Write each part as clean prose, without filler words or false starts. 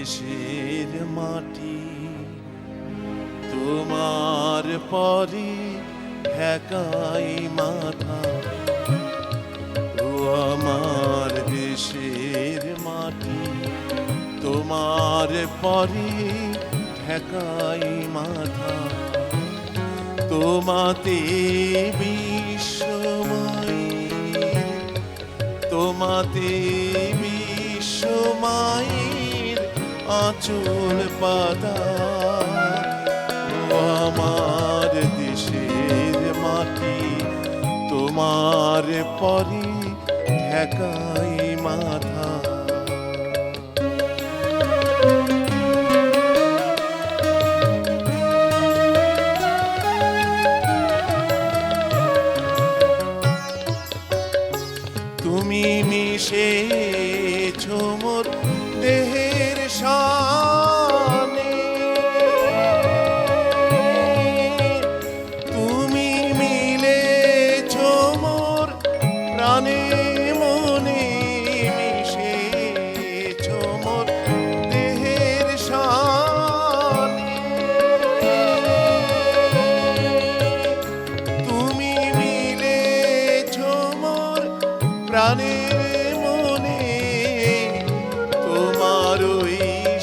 দেশের মাটি তোমার পরে ঠেকাই মাথা। ও আমার দেশের মাটি তোমার পরে ঠেকাই মাথা। তোমাতে বিশ্বময়, তোমাতে বিশ্বমায়ের আঁচল পাতা। ও আমার দেশের মাটি তোমার পরে ঠেকাই মাথা। তুমি মিশেছ মোর দেহের শানে, তুমি মিলেছ মোর প্রাণে মনে, মিশেছ মোর দেহের শানে। তুমি মিলেছ মোর প্রাণের মনে, তোমার ওই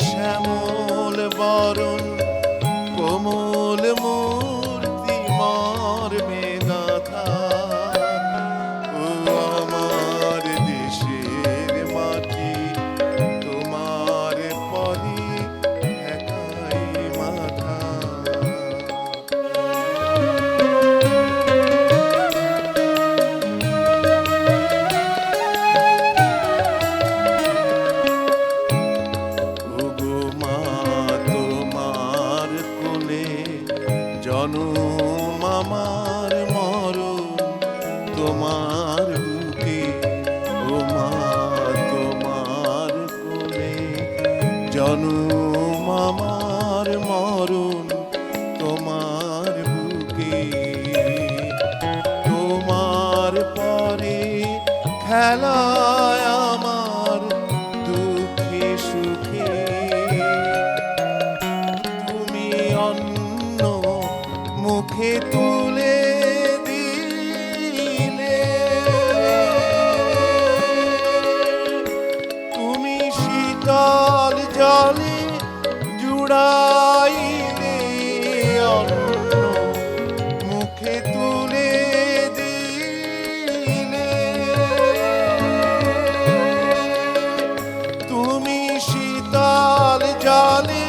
শ্যামল বরণ কোমল মূর্তি মর্মে গাথা। ও আমার দেশের মাটি তোমার পরে ঠেকাই মাথা। জনম আমার মরণ তোমার বুকে। ও মা তোমার কোলে জনম আমার মরণ তোমার বুকে। তোমার পরে খেলায় আমার দুঃখে সুখে, তুমি অন্য মুখে তুলে দিলে, তুমি শীতল জলে জুড়াইলে, অন্য মুখে তুলে দিলে। তুমি শীতল জলে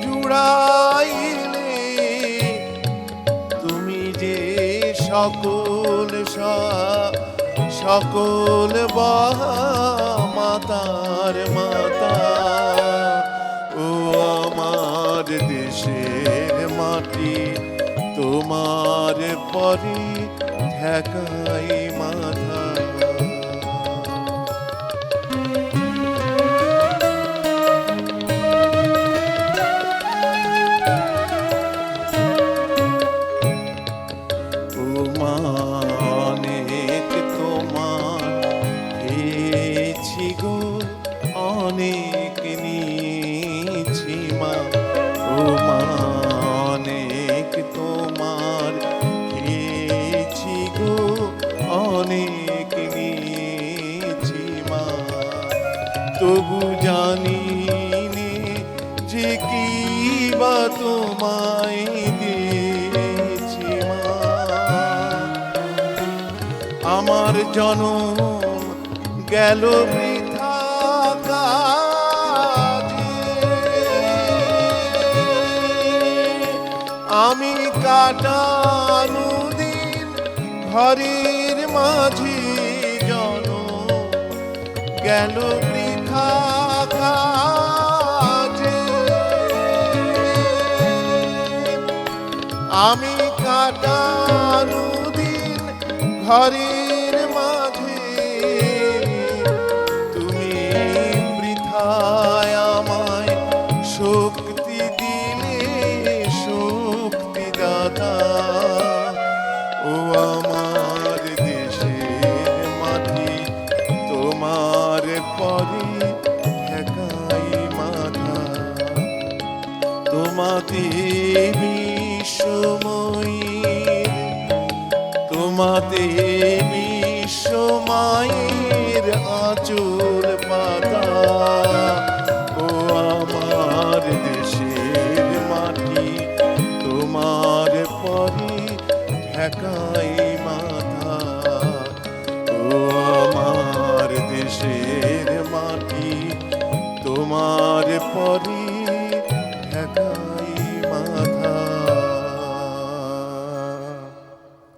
জুড়াইলে, সকল সকল মাতার মাতা। ও আমার দেশের মাটি তোমার পরে ঠেকাই মাথা। অনেক তোমার খেয়েছি গো, অনেক নিয়েছি মা। ও মা অনেক তোমার খেয়েছি গো, অনেক নিয়েছি মা। তবু জানি নে যে কি বা তোমায় দিয়েছি মা। আমার জনম গেল বৃথা কাজে, আমি কাটানো দিন ঘরের মাঝে, জনম গেল বৃথা কাজে। আমি কাটানো দিন ঘরের মাঝে, তুমি বৃথায় আমায় শক্তি দিলে, শক্তি দাতা। ও আমার দেশের মাটি তোমার পরে ঠেকাই মাথা। এই বিশ্ব মায়ের আঁচল পাতা। ও আমার দেশের মাটি, তোমার পরে ঠেকাই মাথা। ও আমার দেশের মাটি, তোমার পরে